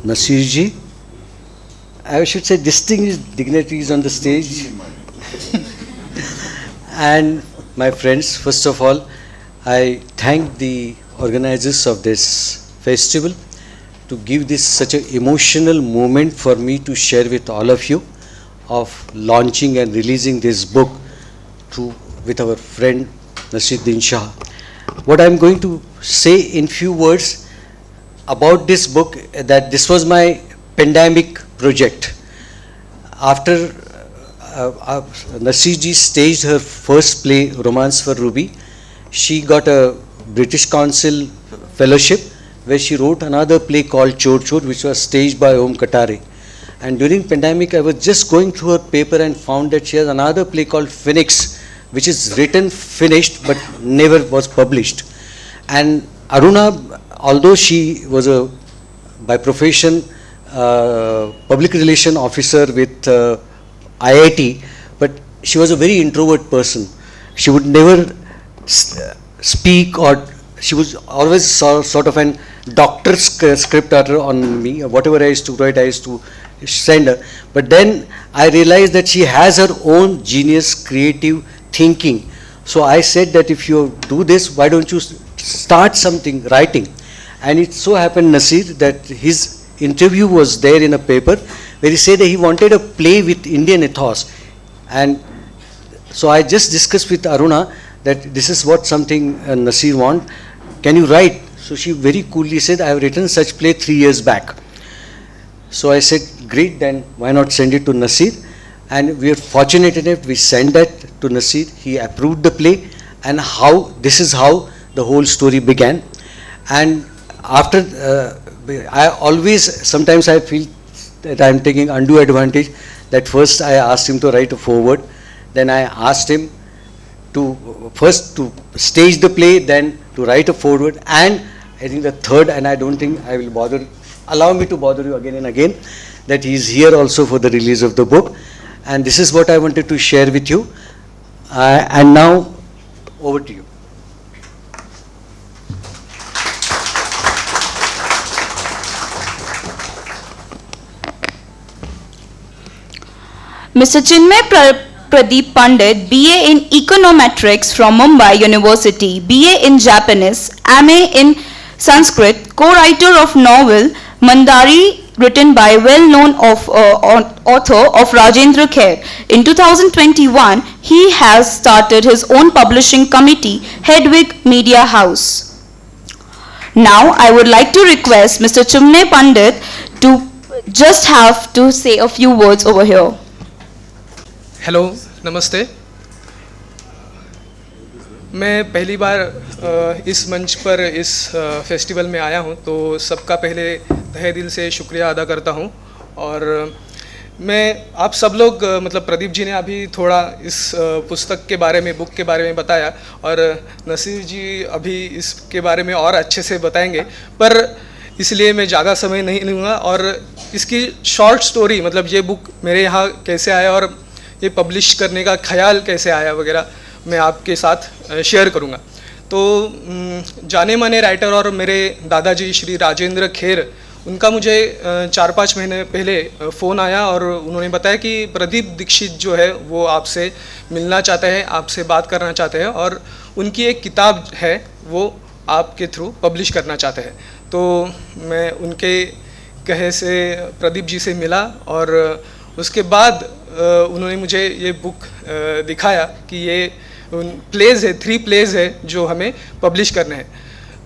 Naseerji, I should say distinguished dignitaries on the stage, and my friends. First of all, I thank the organizers of this festival to give this such an emotional moment for me to share with all of you of launching and releasing this book with our friend Naseeruddin Shah. What I am going to say in few words about this book, that this was my pandemic project. After Naseer ji staged her first play, Romance for Ruby, she got a British Council fellowship where she wrote another play called Chor Chor, which was staged by Om Katare. And during pandemic, I was just going through her paper and found that she has another play called Phoenix, which is written, finished, but never was published. And Aruna, although she was by profession public relation officer with IIT, but she was a very introvert person. She would never speak, or she was always sort of an doctor's script author on me. Whatever I used to write, I used to send her. But then I realized that she has her own genius, creative thinking. So I said that if you do this, why don't you start something, writing? And it so happened, Naseer, that his interview was there in a paper where he said that he wanted a play with Indian ethos. And so I just discussed with Aruna that this is what something Naseer want. Can you write? So she very coolly said, I have written such play 3 years back. So I said, great, then why not send it to Naseer? And we are fortunate enough, we sent that to Naseer. He approved the play, and this is how the whole story began. And after, sometimes I feel that I am taking undue advantage, that first I asked him to write a foreword, then I asked him to first to stage the play, then to write a foreword, and I think the third, and I don't think I will allow me to bother you again and again, that he is here also for the release of the book. And this is what I wanted to share with you. And now, over to you. Mr. Chinmay Pradeep Pandit, BA in Econometrics from Mumbai University, BA in Japanese, MA in Sanskrit, co-writer of novel Mandari, written by well-known author of Rajendra Kher. In 2021, he has started his own publishing committee, Hedwig Media House. Now, I would like to request Mr. Chinmay Pandit to just have to say a few words over here. Hello, नमस्ते। मैं पहली बार इस मंच पर इस festival में आया हूं, तो सबका पहले तहे दिल से शुक्रिया अदा करता हूं। और मैं आप सब लोग मतलब प्रदीप जी ने अभी थोड़ा इस पुस्तक के बारे में, बुक के बारे में बताया, और नसीर जी अभी इसके बारे में और अच्छे से बताएंगे, पर इसलिए मैं ज़्यादा समय नहीं लूँगा। और इसकी शॉर्ट स्टोरी, मतलब ये बुक मेरे यहाँ कैसे आया और ये पब्लिश करने का ख्याल कैसे आया वगैरह, मैं आपके साथ शेयर करूँगा। तो जाने माने राइटर और मेरे दादाजी श्री राजेंद्र खेर, उनका मुझे 4-5 महीने पहले फ़ोन आया और उन्होंने बताया कि प्रदीप दीक्षित जो है वो आपसे मिलना चाहते हैं, आपसे बात करना चाहते हैं, और उनकी एक किताब है वो आपके थ्रू पब्लिश करना चाहते हैं। तो मैं उनके कहे से प्रदीप जी से मिला, और उसके बाद उन्होंने मुझे ये बुक दिखाया कि ये प्लेज़ है, 3 प्लेज़ है जो हमें पब्लिश करने हैं।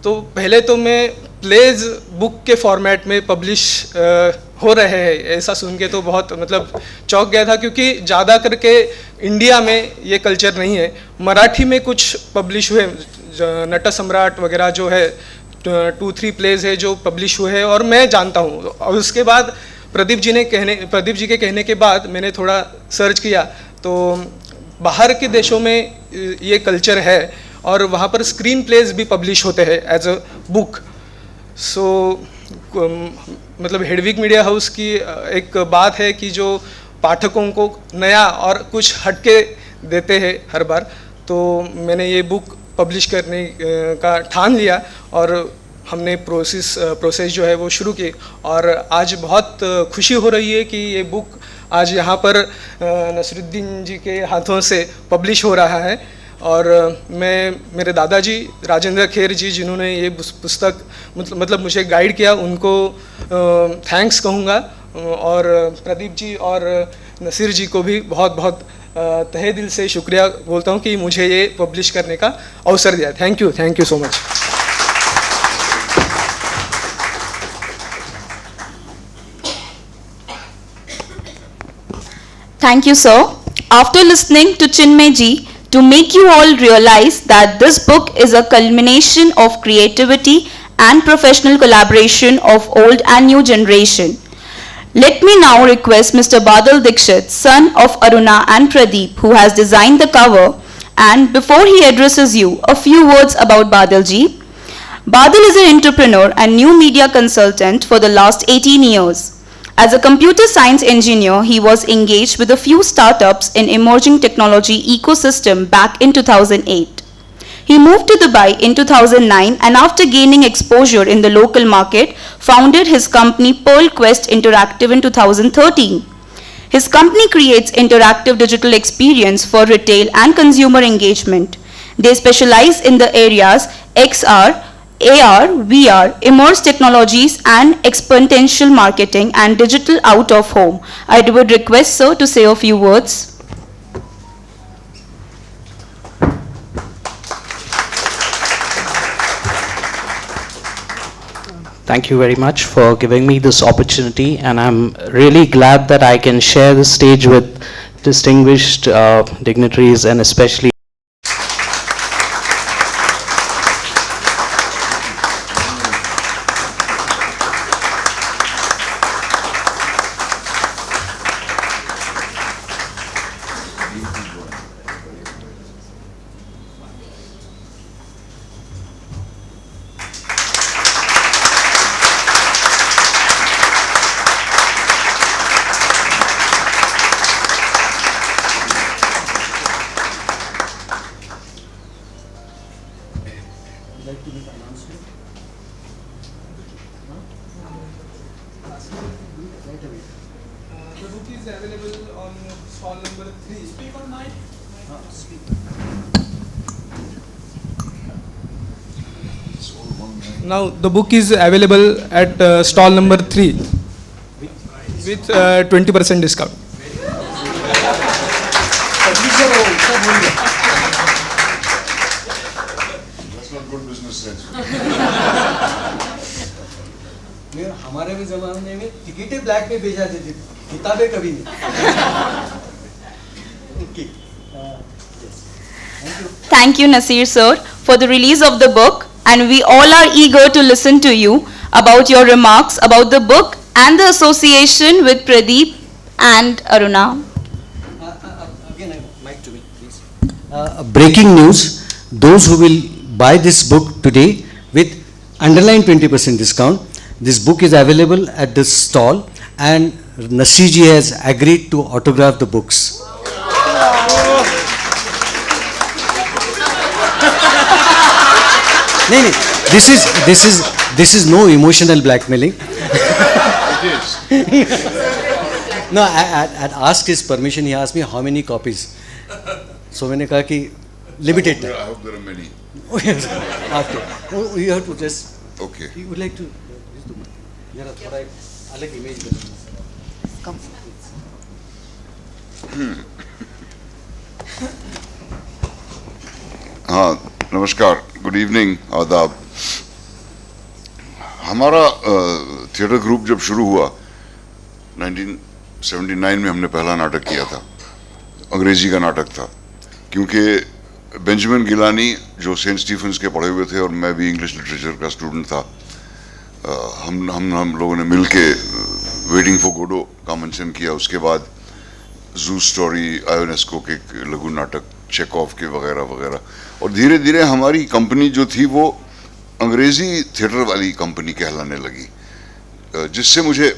तो पहले तो मैं प्लेज़ बुक के फॉर्मेट में पब्लिश हो रहे हैं ऐसा सुन के तो बहुत मतलब चौंक गया था, क्योंकि ज़्यादा करके इंडिया में ये कल्चर नहीं है। मराठी में कुछ पब्लिश हुए, नट सम्राट वगैरह जो है 2-3 प्लेज़ है जो पब्लिश हुए हैं और मैं जानता हूँ। और उसके बाद प्रदीप जी के कहने के बाद मैंने थोड़ा सर्च किया, तो बाहर के देशों में ये कल्चर है और वहाँ पर स्क्रीन प्लेज भी पब्लिश होते हैं एज अ बुक। सो मतलब हेडविग मीडिया हाउस की एक बात है कि जो पाठकों को नया और कुछ हटके देते हैं हर बार। तो मैंने ये बुक पब्लिश करने का ठान लिया और हमने प्रोसेस जो है वो शुरू की, और आज बहुत खुशी हो रही है कि ये बुक आज यहाँ पर नसीरुद्दीन जी के हाथों से पब्लिश हो रहा है। और मैं मेरे दादाजी राजेंद्र खेर जी जिन्होंने ये पुस्तक मतलब मुझे गाइड किया, उनको थैंक्स कहूँगा, और प्रदीप जी और नसीर जी को भी बहुत बहुत तहे दिल से शुक्रिया बोलता हूँ कि मुझे ये पब्लिश करने का अवसर दिया। Thank you so much. Thank you, sir. After listening to Chinmay ji, to make you all realize that this book is a culmination of creativity and professional collaboration of old and new generation. Let me now request Mr. Badal Dixit, son of Aruna and Pradeep, who has designed the cover, and before he addresses you, a few words about Badal ji. Badal is an entrepreneur and new media consultant for the last 18 years. As a computer science engineer, he was engaged with a few startups in emerging technology ecosystem back in 2008. He moved to Dubai in 2009 and after gaining exposure in the local market, founded his company Pearl Quest Interactive in 2013. His company creates interactive digital experience for retail and consumer engagement. They specialize in the areas XR, AR, VR, immersive technologies and exponential marketing and digital out of home. I would request sir to say a few words. Thank you very much for giving me this opportunity, and I'm really glad that I can share the stage with distinguished dignitaries and especially The book is available on stall number 3. Speak on mic. Now the book is available at stall number 3 with 20% discount. That's not good business sense. हमारे भी जमाने में टिकटें black में भेजा जाती थी, किताबें कभी नहीं। Thank you, Nasir sir, for the release of the book, and we all are eager to listen to you about your remarks about the book and the association with Pradeep and Aruna. Again, mic to me, please. Breaking news: those who will buy this book today with underline 20% discount, this book is available at the stall, and Nasir ji has agreed to autograph the books. No, this is no emotional blackmailing. It is. No, I asked his permission. He asked me how many copies. So मैंने कहा कि limited time. I hope there are many. Oh yes. After. Oh, you have to just. Okay. You would like to. जरा थोड़ा एक अलग image बना. Come. हाँ, नमस्कार, गुड इवनिंग, आदाब। हमारा थिएटर ग्रुप जब शुरू हुआ 1979 में हमने पहला नाटक किया था, अंग्रेजी का नाटक था, क्योंकि बेंजामिन गिलानी जो सेंट स्टीफेंस के पढ़े हुए थे और मैं भी इंग्लिश लिटरेचर का स्टूडेंट था, हम लोगों ने मिल के वेटिंग फॉर गोडो का मंचन किया। उसके बाद जू स्टोरी, आयोनेस्को के लघु नाटक, चेकॉफ के वगैरह वगैरह, और धीरे धीरे हमारी कंपनी जो थी वो अंग्रेज़ी थिएटर वाली कंपनी कहलाने लगी, जिससे मुझे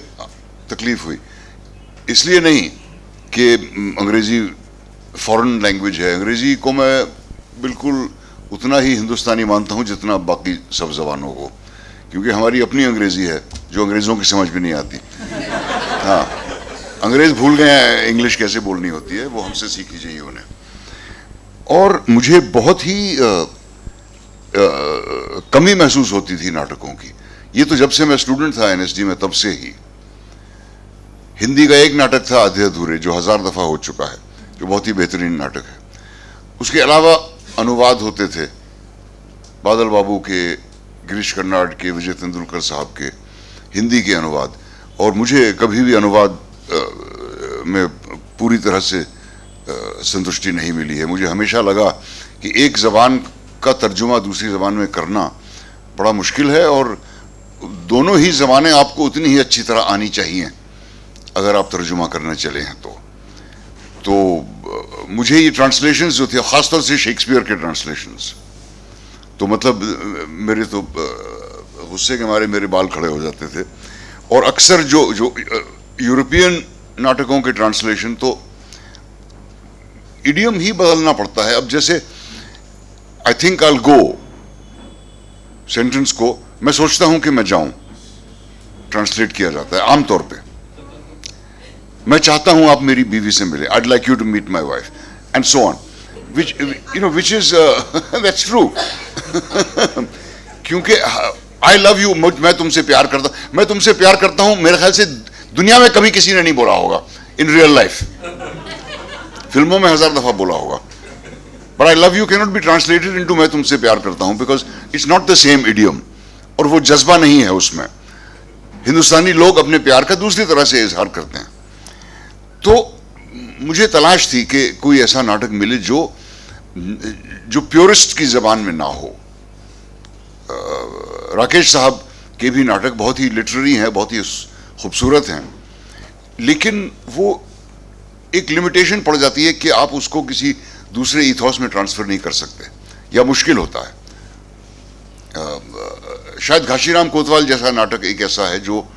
तकलीफ़ हुई। इसलिए नहीं कि अंग्रेज़ी फॉरेन लैंग्वेज है, अंग्रेज़ी को मैं बिल्कुल उतना ही हिंदुस्तानी मानता हूँ जितना बाकी सब ज़बानों को, क्योंकि हमारी अपनी अंग्रेजी है जो अंग्रेज़ों की समझ में नहीं आती। हाँ, अंग्रेज़ भूल गए हैं इंग्लिश कैसे बोलनी होती है, वो हमसे सीखनी चाहिए उन्हें। और मुझे बहुत ही कमी महसूस होती थी नाटकों की। ये तो जब से मैं स्टूडेंट था एनएसडी में तब से ही। हिंदी का एक नाटक था आधे अधूरे जो 1000 दफ़ा हो चुका है, जो बहुत ही बेहतरीन नाटक है। उसके अलावा अनुवाद होते थे, बादल बाबू के, गिरीश कर्नाड के, विजय तेंदुलकर साहब के हिंदी के अनुवाद। और मुझे कभी भी अनुवाद में पूरी तरह से संतुष्टि नहीं मिली है। मुझे हमेशा लगा कि एक ज़बान का तर्जुमा दूसरी ज़बान में करना बड़ा मुश्किल है, और दोनों ही ज़बानें आपको उतनी ही अच्छी तरह आनी चाहिए अगर आप तर्जुमा करने चले हैं तो मुझे ये ट्रांसलेशंस जो थे, ख़ासतौर से शेक्सपियर के ट्रांसलेशंस, तो मतलब मेरे तो गुस्से के मारे मेरे बाल खड़े हो जाते थे। और अक्सर जो यूरोपियन नाटकों के ट्रांसलेशन तो इडियम ही बदलना पड़ता है। अब जैसे I think I will go sentence को मैं सोचता हूं कि मैं जाऊं, ट्रांसलेट किया जाता है आमतौर पे। मैं चाहता हूं आप मेरी बीवी से मिले, I'd like you to meet my wife, and so on, which is that's true। क्योंकि I love you, मैं तुमसे प्यार करता हूं, मेरे ख्याल से दुनिया में कभी किसी ने नहीं बोला होगा इन रियल लाइफ। फिल्मों में 1000 दफा बोला होगा, but I love you cannot be translated into मैं तुमसे प्यार करता हूं, because it's not the same idiom, और वो जज्बा नहीं है उसमें। हिंदुस्तानी लोग अपने प्यार का दूसरी तरह से इजहार करते हैं। तो मुझे तलाश थी कि कोई ऐसा नाटक मिले जो प्योरिस्ट की जबान में ना हो। राकेश साहब के भी नाटक बहुत ही लिटरेरी हैं, बहुत ही खूबसूरत हैं, लेकिन वो एक लिमिटेशन पड़ जाती है कि आप उसको किसी दूसरे इथॉस में ट्रांसफर नहीं कर सकते, या मुश्किल होता है। शायद घाशीराम कोतवाल जैसा नाटक एक ऐसा है जो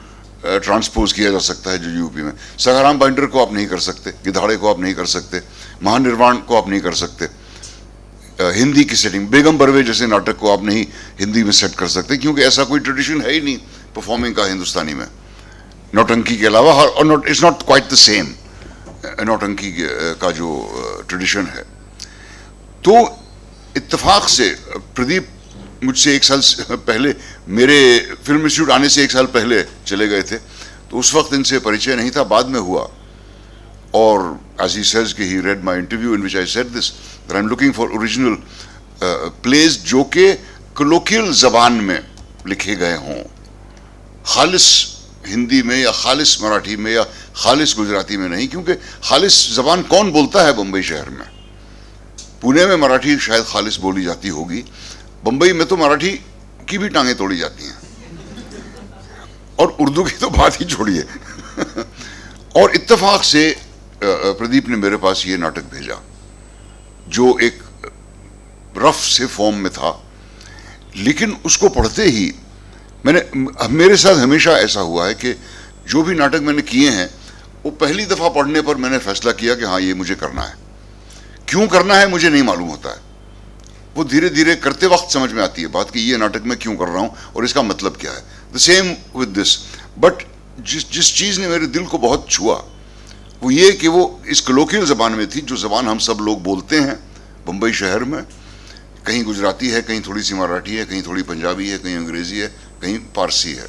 ट्रांसपोज किया जा सकता है, जो यूपी में। सखाराम बाइंडर को आप नहीं कर सकते, गिधाड़े को आप नहीं कर सकते, महानिर्वाण को आप नहीं कर सकते हिंदी की सेटिंग। बेगम बरवे जैसे नाटक को आप नहीं हिंदी में सेट कर सकते, क्योंकि ऐसा कोई ट्रेडिशन है ही नहीं परफॉर्मिंग का हिंदुस्तानी में, नौटंकी के अलावा। और it's not quite the same नौटंकी का जो ट्रेडिशन है। तो इत्तेफाक से प्रदीप मुझसे 1 साल पहले, मेरे फिल्म इंस्टीट्यूट आने से 1 साल पहले चले गए थे, तो उस वक्त इनसे परिचय नहीं था, बाद में हुआ। और as he says कि he read my interview in which I said this, that I'm looking for original plays जो के colloquial ज़बान में लिखे गए हों, खालिस हिंदी में या खालिस मराठी में या खालिस गुजराती में नहीं, क्योंकि खालिस ज़बान कौन बोलता है बम्बई शहर में। पुणे में मराठी शायद खालिस बोली जाती होगी, बम्बई में तो मराठी की भी टांगें तोड़ी जाती हैं, और उर्दू की तो बात ही छोड़िए। और इत्तेफाक से प्रदीप ने मेरे पास ये नाटक भेजा जो एक रफ से फॉर्म में था, लेकिन उसको पढ़ते ही मेरे साथ हमेशा ऐसा हुआ है कि जो भी नाटक मैंने किए हैं वो पहली दफ़ा पढ़ने पर मैंने फैसला किया कि हाँ ये मुझे करना है। क्यों करना है मुझे नहीं मालूम होता है, वो धीरे धीरे करते वक्त समझ में आती है बात कि ये नाटक मैं क्यों कर रहा हूँ और इसका मतलब क्या है। The same with this. But जिस चीज़ ने मेरे दिल को बहुत छुआ वो ये कि वो इस कलोकियल ज़बान में थी, जो ज़बान हम सब लोग बोलते हैं बम्बई शहर में। कहीं गुजराती है, कहीं थोड़ी सी मराठी है, कहीं थोड़ी पंजाबी है, कहीं अंग्रेज़ी है, कहीं पारसी है।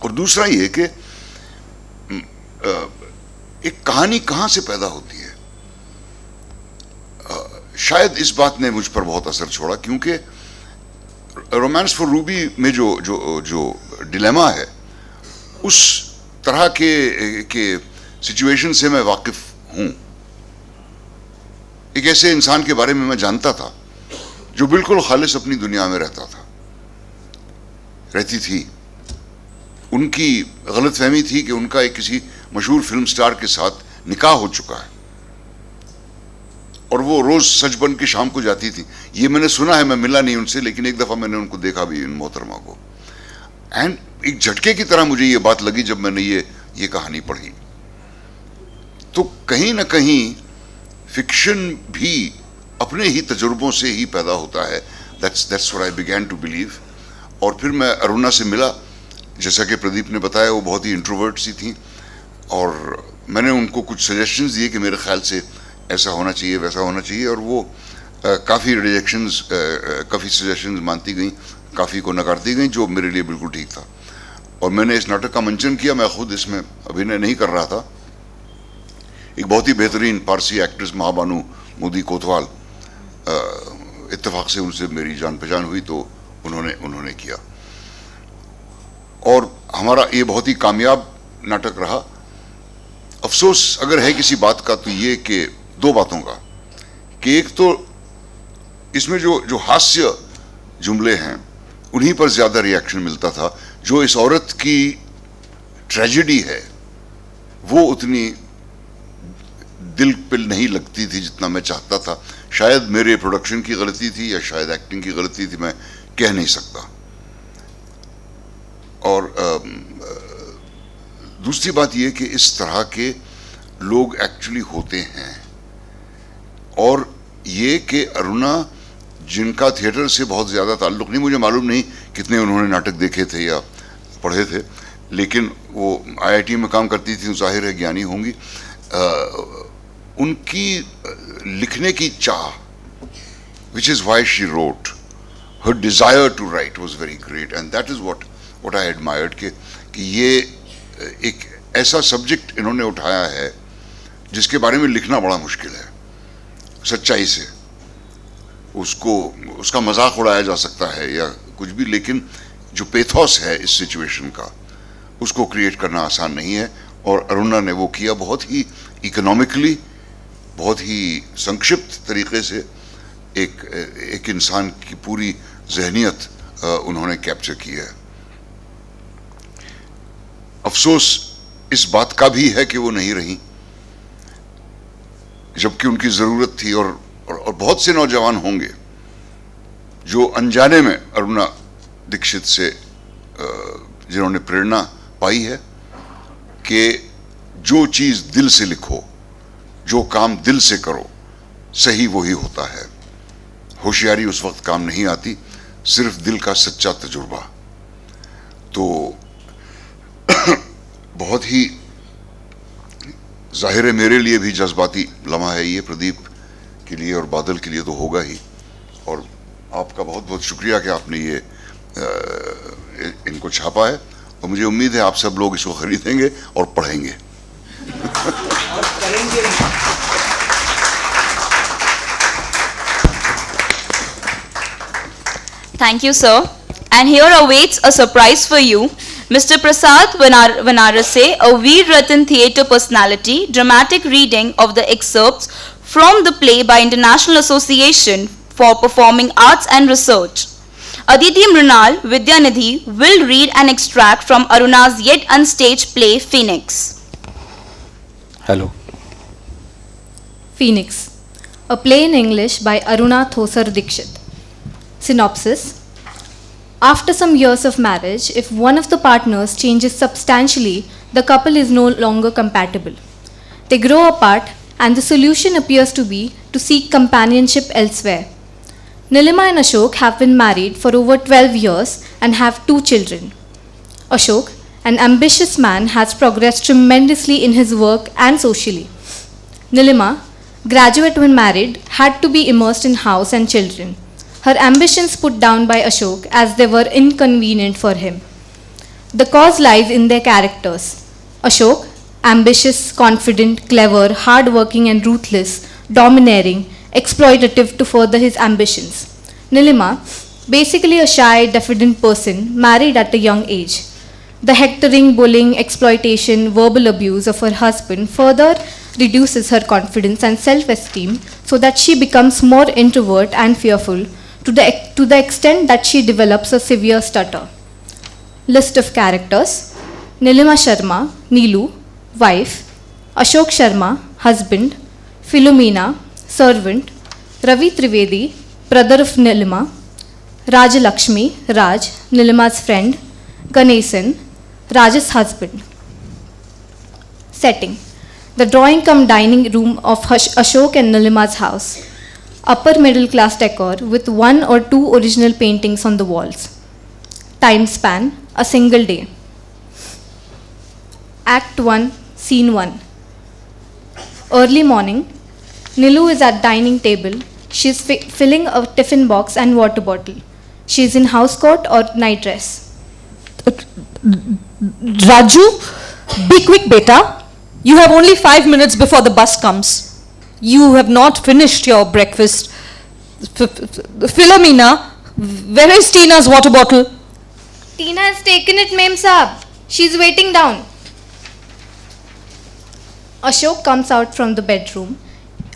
और दूसरा ये कि एक कहानी कहाँ से पैदा होती है। शायद इस बात ने मुझ पर बहुत असर छोड़ा, क्योंकि रोमांस फॉर रूबी में जो डिलेमा है, उस तरह के सिचुएशन से मैं वाकिफ हूँ। एक ऐसे इंसान के बारे में मैं जानता था जो बिल्कुल खालिस अपनी दुनिया में रहती थी। उनकी गलतफहमी थी कि उनका एक किसी मशहूर फिल्म स्टार के साथ निकाह हो चुका है और वो रोज सच बन के शाम को जाती थी। ये मैंने सुना है, मैं मिला नहीं उनसे, लेकिन एक दफा मैंने उनको देखा भी, इन मोहतरमा को। एंड एक झटके की तरह मुझे ये बात लगी जब मैंने ये कहानी पढ़ी। तो कहीं ना कहीं फिक्शन भी अपने ही तजुर्बों से ही पैदा होता है। That's what I began to believe. और फिर मैं अरुणा से मिला, जैसा कि प्रदीप ने बताया वो बहुत ही इंट्रोवर्ट सी थी, और मैंने उनको कुछ सजेशंस दिए कि मेरे ख्याल से ऐसा होना चाहिए वैसा होना चाहिए, और वो काफ़ी रिजेक्शंस काफ़ी सजेशंस मानती गई, काफ़ी को नकारती गई, जो मेरे लिए बिल्कुल ठीक था। और मैंने इस नाटक का मंचन किया, मैं खुद इसमें अभिनय नहीं कर रहा था। एक बहुत ही बेहतरीन पारसी एक्ट्रेस महाबानू मोदी कोतवाल, इत्तेफाक से उनसे मेरी जान पहचान हुई तो उन्होंने किया, और हमारा ये बहुत ही कामयाब नाटक रहा। अफसोस अगर है किसी बात का तो ये कि दो बातों का, कि एक तो इसमें जो हास्य जुमले हैं उन्हीं पर ज़्यादा रिएक्शन मिलता था, जो इस औरत की ट्रेजेडी है वो उतनी दिल पे नहीं लगती थी जितना मैं चाहता था। शायद मेरे प्रोडक्शन की गलती थी या शायद एक्टिंग की गलती थी, मैं कह नहीं सकता। और दूसरी बात यह कि इस तरह के लोग एक्चुअली होते हैं, और ये कि अरुणा जिनका थिएटर से बहुत ज़्यादा ताल्लुक़ नहीं, मुझे मालूम नहीं कितने उन्होंने नाटक देखे थे या पढ़े थे, लेकिन वो IIT में काम करती थी, जाहिर है ज्ञानी होंगी। उनकी लिखने की चाह, which is why she wrote, her desire to write was very great, and that is what I admired, कि ये एक ऐसा सब्जेक्ट इन्होंने उठाया है जिसके बारे में लिखना बड़ा मुश्किल है। सच्चाई से उसका मजाक उड़ाया जा सकता है या कुछ भी, लेकिन जो पेथोस है इस सिचुएशन का उसको क्रिएट करना आसान नहीं है, और अरुणा ने वो किया बहुत ही इकोनॉमिकली, बहुत ही संक्षिप्त तरीके से। एक इंसान की पूरी जहनियत उन्होंने कैप्चर की है। अफसोस इस बात का भी है कि वो नहीं रही, जबकि उनकी ज़रूरत थी, और बहुत से नौजवान होंगे जो अनजाने में अरुणा दीक्षित से जिन्होंने प्रेरणा पाई है कि जो चीज़ दिल से लिखो, जो काम दिल से करो, सही वही होता है। होशियारी उस वक्त काम नहीं आती, सिर्फ दिल का सच्चा तजुर्बा। तो बहुत ही जाहिर है मेरे लिए भी जज्बाती लम्हा है ये, प्रदीप के लिए और बादल के लिए तो होगा ही, और आपका बहुत बहुत शुक्रिया कि आपने ये इनको छापा है, और मुझे उम्मीद है आप सब लोग इसको खरीदेंगे और पढ़ेंगे। Thank you, sir. And here awaits a surprise for you. Mr. Prasad Vanarase, a Veer Ratan theatre personality, dramatic reading of the excerpts from the play by International Association for Performing Arts and Research. Aditi Mrunal Vidyanidhee will read an extract from Aruna's yet unstaged play Phoenix. Hello. Phoenix, a play in English by Aruna Thosar Dixit. Synopsis. After some years of marriage, if one of the partners changes substantially, the couple is no longer compatible. They grow apart, and the solution appears to be to seek companionship elsewhere. Nilima and Ashok have been married for over 12 years and have 2 children. Ashok, an ambitious man, has progressed tremendously in his work and socially. Nilima, graduate when married, had to be immersed in house and children. Her ambitions put down by Ashok as they were inconvenient for him. The cause lies in their characters. Ashok, ambitious, confident, clever, hard-working and ruthless, domineering, exploitative to further his ambitions. Nilima, basically a shy, diffident person, married at a young age. The hectoring, bullying, exploitation, verbal abuse of her husband further reduces her confidence and self-esteem so that she becomes more introvert and fearful to the extent that she develops a severe stutter. List of characters: Nilima Sharma, Neelu, wife; Ashok Sharma, husband; Philomena, servant; Ravi Trivedi, brother of Nilima; Rajalakshmi, Raj, Nilima's friend; Ganesan, Raj's husband. Setting: the drawing-cum-dining room of Ashok and Nilima's house. Upper middle class decor with 1 or 2 original paintings on the walls. Time span, a single day. Act 1, Scene 1. Early morning, Nilu is at dining table. She is filling a tiffin box and water bottle. She is in house coat or night dress. Raju, be quick, beta. You have only 5 minutes before the bus comes. You have not finished your breakfast. Philomena, where is Tina's water bottle? Tina has taken it, Mem Saab. She is waiting down. Ashok comes out from the bedroom,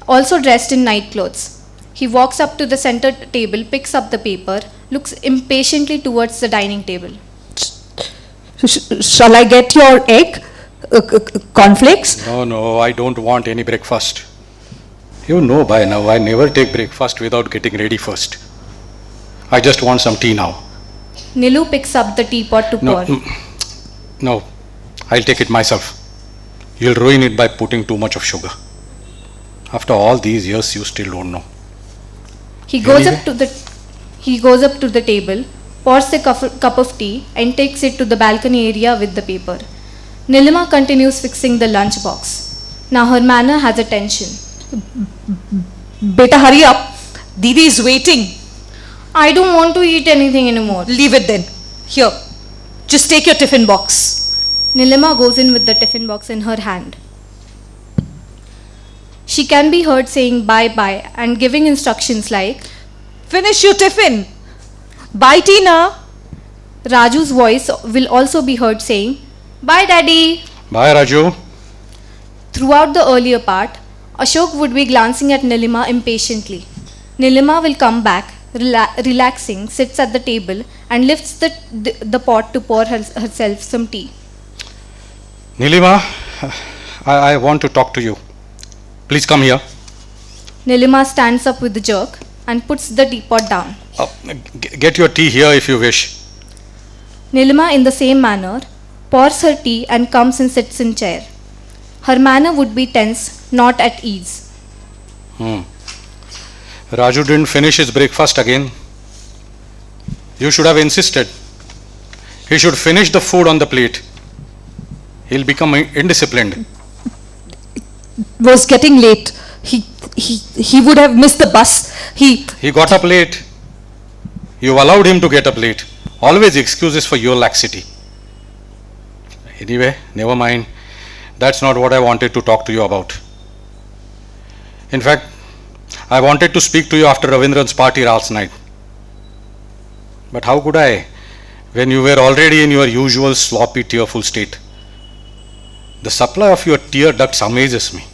also dressed in night clothes. He walks up to the center table, picks up the paper, looks impatiently towards the dining table. Shall I get your egg? Cornflakes? No, I don't want any breakfast. You know by now, I never take breakfast without getting ready first. I just want some tea now. Nilu picks up the teapot to pour. No, I'll take it myself. You'll ruin it by putting too much of sugar. After all these years, you still don't know. He goes up to the table, pours a cup of tea and takes it to the balcony area with the paper. Nilima continues fixing the lunch box. Now her manner has a tension. Beta, hurry up. Didi is waiting. I don't want to eat anything anymore. Leave it then. Here, just take your tiffin box. Nilima goes in with the tiffin box in her hand. She can be heard saying bye-bye and giving instructions like, Finish your tiffin. Bye, Tina. Raju's voice will also be heard saying, Bye, Daddy. Bye, Raju. Throughout the earlier part, Ashok would be glancing at Nilima impatiently. Nilima will come back, relaxing, sits at the table and lifts the pot to pour herself some tea. Nilima, I want to talk to you. Please come here. Nilima stands up with a jerk and puts the teapot down. Get your tea here if you wish. Nilima, in the same manner, pours her tea and comes and sits in chair. Her manner would be tense, not at ease. Raju didn't finish his breakfast again. You should have insisted. He should finish the food on the plate. He'll become indisciplined. It was getting late. He would have missed the bus. He got up late. You allowed him to get up late. Always excuses for your laxity. Anyway, never mind. That's not what I wanted to talk to you about. In fact, I wanted to speak to you after Ravindran's party last night. But how could I, when you were already in your usual sloppy, tearful state? The supply of your tear ducts amazes me.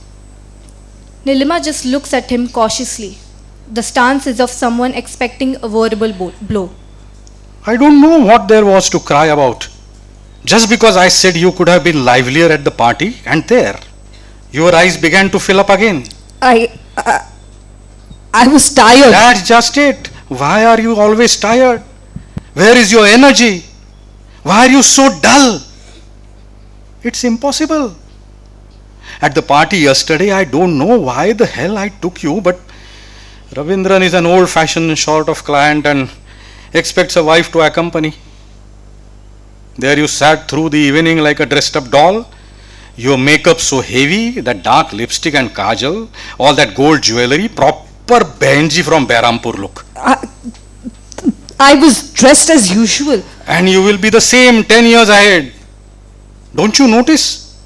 Nilima just looks at him cautiously. The stance is of someone expecting a verbal blow. I don't know what there was to cry about. Just because I said you could have been livelier at the party, and there, your eyes began to fill up again. I was tired. That's just it. Why are you always tired? Where is your energy? Why are you so dull? It's impossible. At the party yesterday, I don't know why the hell I took you, but Ravindran is an old-fashioned sort of client and expects a wife to accompany. There you sat through the evening like a dressed-up doll. Your makeup so heavy, that dark lipstick and kajal, all that gold jewelry, proper Benji from Behrampur look. I was dressed as usual. And you will be the same 10 years ahead. Don't you notice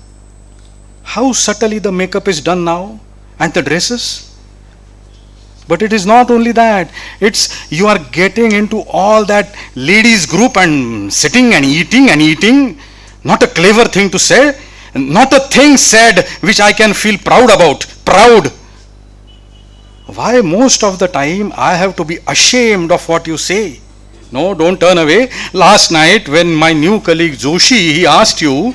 how subtly the makeup is done now and the dresses? But it is not only that, it's you are getting into all that ladies group and sitting and eating. Not a clever thing to say, not a thing said which I can feel proud about. Proud. Why most of the time I have to be ashamed of what you say? No, don't turn away. Last night when my new colleague Joshi, he asked you,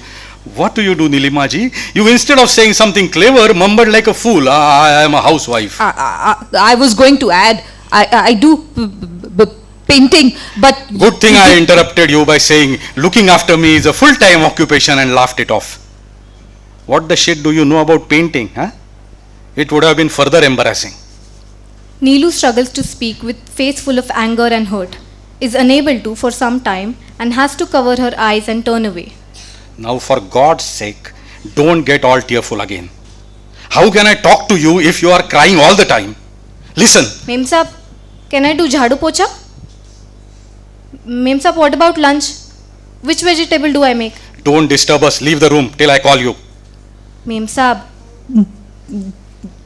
what do you do, Nilimaji? You, instead of saying something clever, mumbled like a fool. I am a housewife. I was going to add, I do painting, but... Good thing I interrupted you by saying, looking after me is a full-time occupation, and laughed it off. What the shit do you know about painting, huh? It would have been further embarrassing. Neelu struggles to speak with face full of anger and hurt, is unable to for some time, and has to cover her eyes and turn away. Now, for God's sake, don't get all tearful again. How can I talk to you if you are crying all the time? Listen. Mem Saab, can I do jhadu pocha? Mem Saab, what about lunch? Which vegetable do I make? Don't disturb us. Leave the room till I call you. Mem Saab,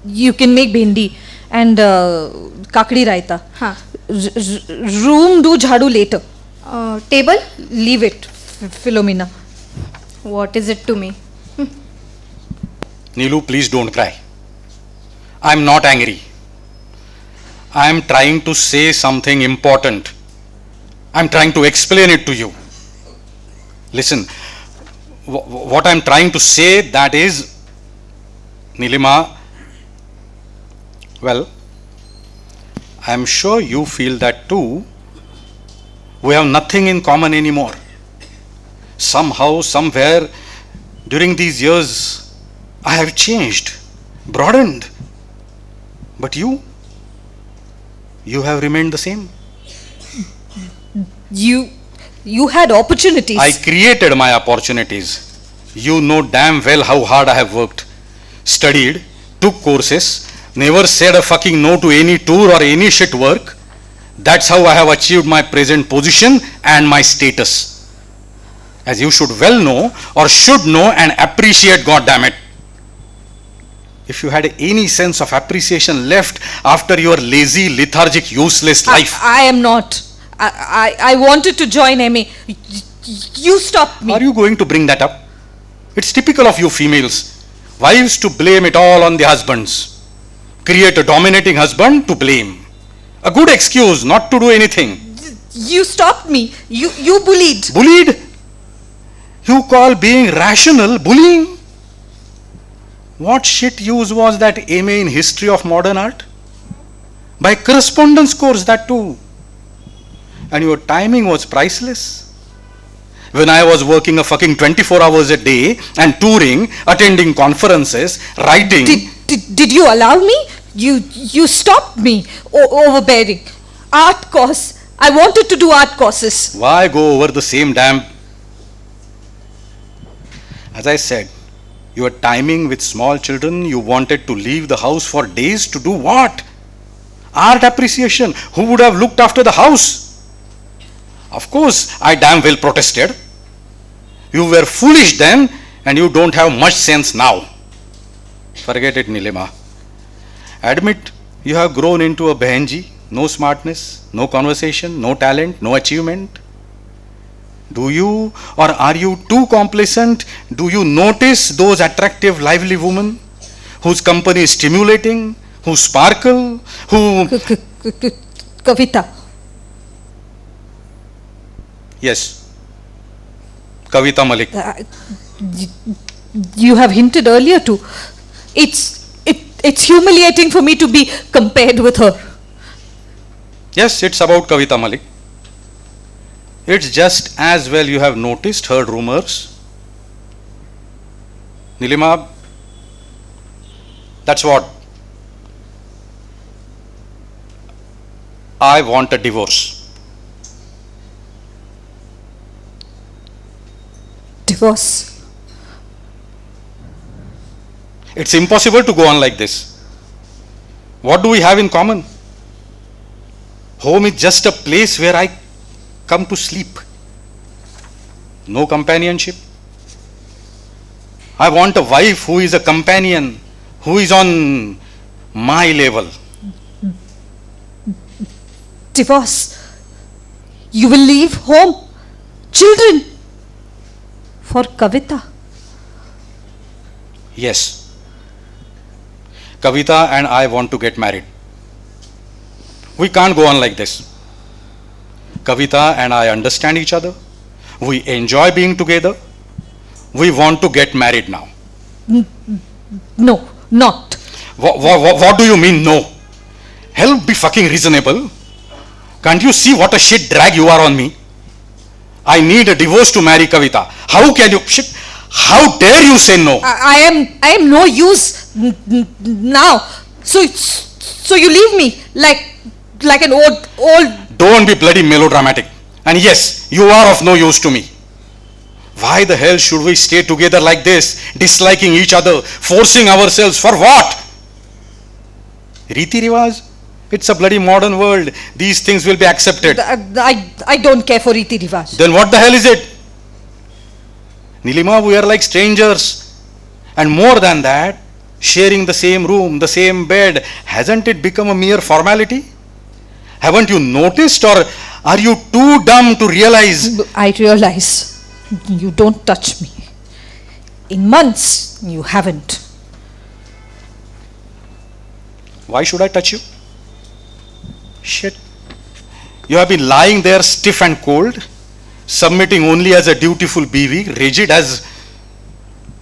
You can make bhindi and kakdi raita. हाँ. Room do jhadu later. Table? Leave it, Philomena. What is it to me? Neelu, please don't cry. I'm not angry. I'm trying to say something important. I'm trying to explain it to you. Listen, what I'm trying to say, that is, Nilima, well, I'm sure you feel that too. We have nothing in common anymore. Somehow, somewhere, during these years, I have changed, broadened. But you have remained the same. You had opportunities. I created my opportunities. You know damn well how hard I have worked. Studied, took courses, never said a fucking no to any tour or any shit work. That's how I have achieved my present position and my status. As you should well know, or should know and appreciate, goddammit. If you had any sense of appreciation left after your lazy, lethargic, useless life. I am not. I wanted to join MA. You stopped me. Are you going to bring that up? It's typical of you females. Wives to blame it all on the husbands. Create a dominating husband to blame. A good excuse not to do anything. You stopped me. You bullied. Bullied? You call being rational bullying? What shit use was that MA in History of Modern Art? By correspondence course, that too. And your timing was priceless. When I was working a fucking 24 hours a day and touring, attending conferences, writing. Did you allow me? You stopped me overbearing. Art course. I wanted to do art courses. Why go over the same damn? As I said, your timing with small children, you wanted to leave the house for days to do what? Art appreciation. Who would have looked after the house? Of course, I damn well protested. You were foolish then and you don't have much sense now. Forget it, Nilima. Admit you have grown into a behenji, no smartness, no conversation, no talent, no achievement. Do you, or are you too complacent? Do you notice those attractive, lively women whose company is stimulating, who sparkle, who... Kavita. Yes, Kavita Malik. You have hinted earlier too. It's humiliating for me to be compared with her. Yes, it's about Kavita Malik. It's just as well you have noticed, heard rumors. Nilima, that's what. I want a divorce. Divorce. It's impossible to go on like this. What do we have in common? Home is just a place where I come to sleep. No companionship. I want a wife who is a companion, who is on my level. Divorce. You will leave home, children, for Kavita. Yes. Kavita and I want to get married. We can't go on like this. Kavita and I understand each other. We enjoy being together. We want to get married now. No, not. What do you mean no? Hell, be fucking reasonable. Can't you see what a shit drag you are on me? I need a divorce to marry Kavita. How can you... Shit. How dare you say no? I am no use now. So you leave me like an old. Don't be bloody melodramatic. And yes, you are of no use to me. Why the hell should we stay together like this, disliking each other, forcing ourselves for what? Riti Rivaj? It's a bloody modern world. These things will be accepted. I don't care for Riti Rivaj. Then what the hell is it? Nilima, we are like strangers. And more than that, sharing the same room, the same bed, hasn't it become a mere formality? Haven't you noticed, or are you too dumb to realize? I realize. You don't touch me. In months, you haven't. Why should I touch you? Shit. You have been lying there stiff and cold, submitting only as a dutiful BV, rigid as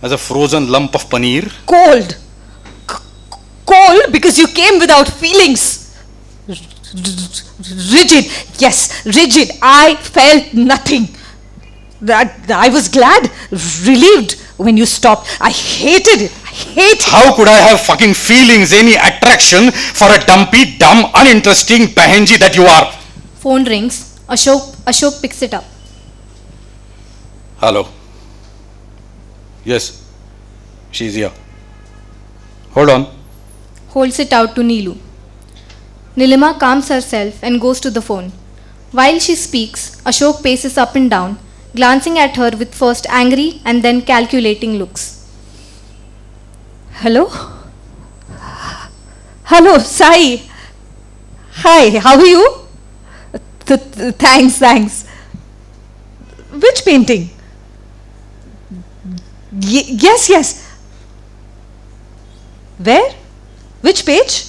a frozen lump of paneer. Cold. Cold because you came without feelings. Rigid. Yes, rigid. I felt nothing. I was glad, relieved when you stopped. I hated it. I hate it. How could I have fucking feelings, any attraction for a dumpy, dumb, uninteresting pahenji that you are? Phone rings. Ashok picks it up. Hello. Yes, she's here. Hold on. Holds it out to Neelu. Nilima calms herself and goes to the phone. While she speaks, Ashok paces up and down, glancing at her with first angry and then calculating looks. Hello? Hello, Sai. Hi, how are you? Thanks. Which painting? Yes. Where? Which page?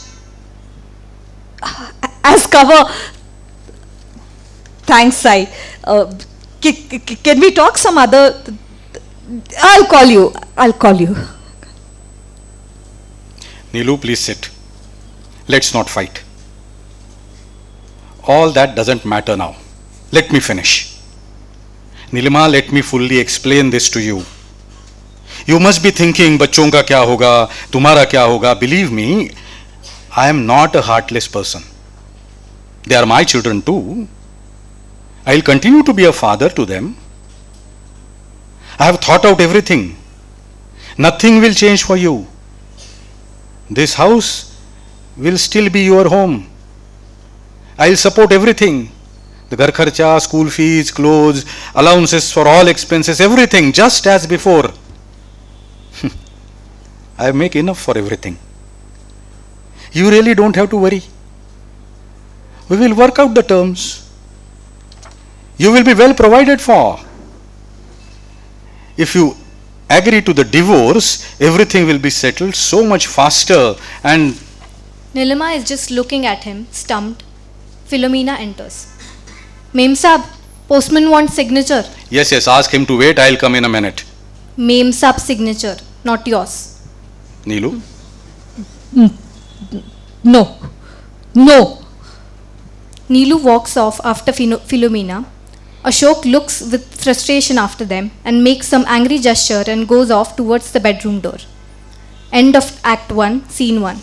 As cover. Thanks, Sai. Can we talk some other? I'll call you. Neelu, please sit. Let's not fight. All that doesn't matter now. Let me finish. Nilima, let me fully explain this to you. You must be thinking, बच्चों का क्या होगा, तुम्हारा क्या होगा. Believe me, I am not a heartless person. They are my children too. I'll continue to be a father to them. I have thought out everything. Nothing will change for you. This house will still be your home. I'll support everything. The ghar kharcha, school fees, clothes, allowances for all expenses, everything just as before. I make enough for everything. You really don't have to worry. We will work out the terms. You will be well provided for. If you agree to the divorce, everything will be settled so much faster. And Nilima is just looking at him, stumped. Philomena enters. Mem Saab, postman wants signature. Yes, ask him to wait. I'll come in a minute. Mem Saab signature, not yours. Neelu? No. Neelu walks off after Philomena. Ashok looks with frustration after them and makes some angry gesture and goes off towards the bedroom door. End of Act 1, Scene 1.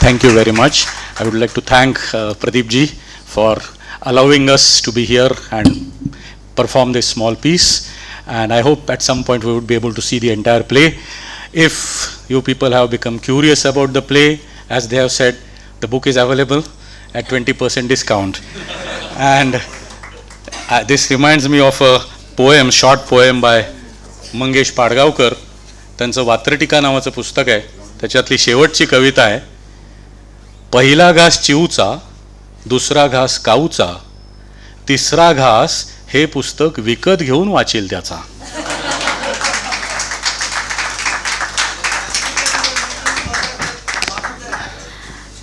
Thank you very much. I would like to thank Pradeep ji for allowing us to be here and perform this small piece. And I hope at some point we would be able to see the entire play. If you people have become curious about the play, as they have said, the book is available at 20% discount. And this reminds me of a poem, short poem by Mangesh Padgaonkar. त्यांचं वात्रटिका नावाचं पुस्तक आहे. त्याच्यातली शेवटची कविता आहे. पहिला घास चिऊचा, दुसरा घास काऊचा, तिसरा घास हे पुस्तक विकत घेऊन वाचेल त्याचा.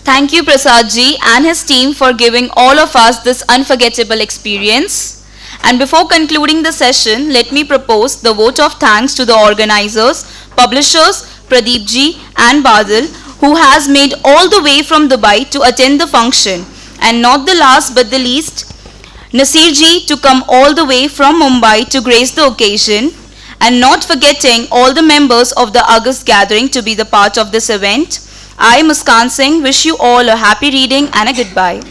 Thank you, Prasad ji and his team for giving all of us this unforgettable experience. And before concluding the session, let me propose the vote of thanks to the organizers, publishers, Pradeep ji and Badal, who has made all the way from Dubai to attend the function. And not the last but the least, Nasir ji to come all the way from Mumbai to grace the occasion. and not forgetting all the members of the August gathering to be the part of this event. I, Muskan Singh, wish you all a happy reading and a goodbye.